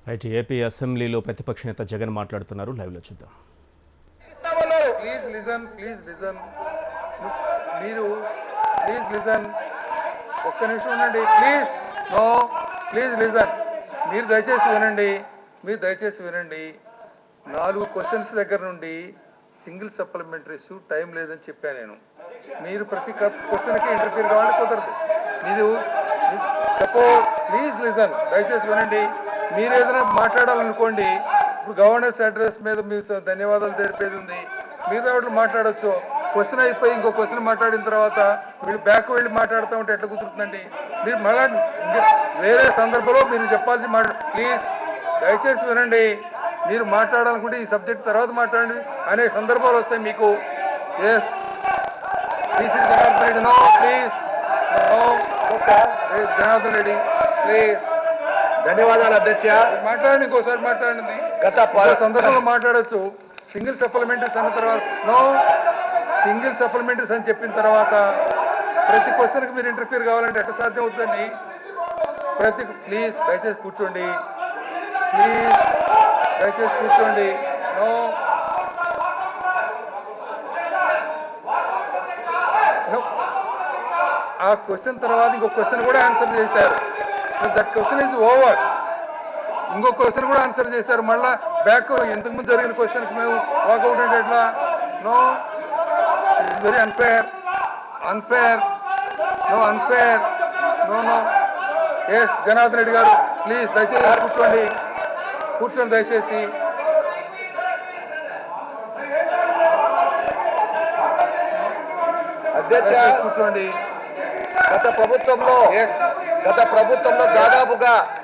Right AP అసెంబ్లీలో ప్రతిపక్ష నేత జగన్ మాట్లాడుతున్నారు. లైవ్లో చూద్దాం. ప్లీజ్ లిజన్ మీరు ప్లీజ్ లిజన్ ఒక్క నిమిషం ఉండండి. ప్లీజ్ లిజన్ మీరు దయచేసి వినండి 4 క్వశ్చన్స్ దగ్గర నుండి సింగిల్ సప్లిమెంటరీస్ టైం లేదని చెప్పాను నేను. మీరు ప్రతి క్వశ్చన్కి ఇంటర్ఫీర్ కావాలని కుదరదు. మీరు ప్లీజ్ లిజన్ దయచేసి వినండి. మీరు ఏదైనా మాట్లాడాలనుకోండి, ఇప్పుడు గవర్నర్స్ అడ్రస్ మీద మీరు ధన్యవాదాలు తెలిపేది ఉంది, మీరు ఎవరు మాట్లాడచ్చు. క్వశ్చన్ అయిపోయి ఇంకో క్వశ్చన్ మాట్లాడిన తర్వాత మీరు బ్యాక్ వెళ్ళి మాట్లాడుతూ ఉంటే ఎట్లా కుదురుతుందండి? మీరు మళ్ళా వేరే సందర్భంలో మీరు చెప్పాల్సి ప్లీజ్ దయచేసి వినండి. మీరు మాట్లాడాలనుకుంటే ఈ సబ్జెక్ట్ తర్వాత మాట్లాడండి అనే సందర్భాలు వస్తాయి మీకు. Yes Janardhan Reddy no please Janardhan Reddy please. ధన్యవాదాలు అధ్యక్ష. మాట్లాడండి, ఇంకోసారి మాట్లాడండి. గత సందర్భంలో మాట్లాడచ్చు. సింగిల్ సప్లిమెంటరీస్ అన్న తర్వాత సింగిల్ సప్లిమెంటరీస్ అని చెప్పిన తర్వాత ప్రతి క్వశ్చన్కి మీరు ఇంటర్ఫీర్ కావాలంటే ఎట్లా సాధ్యం అవుతుందండి? ప్లీజ్ దయచేసి కూర్చోండి. ఆ క్వశ్చన్ తర్వాత ఇంకో క్వశ్చన్ కూడా ఆన్సర్ చేశారు. That question is over. ఇంకో క్వశ్చన్ కూడా ఆన్సర్ చేశారు. మళ్ళా బ్యాక్ ఇంతకుముందు జరిగిన క్వశ్చన్కి మేము వాకౌట్ అంటే ఎట్లా? No, it's very unfair. No. Yes Janardhan Reddy గారు ప్లీజ్ దయచేసి కూర్చోండి దయచేసి. అధ్యక్ష, కూర్చోండి. గత ప్రభుత్వంలో దాదాపుగా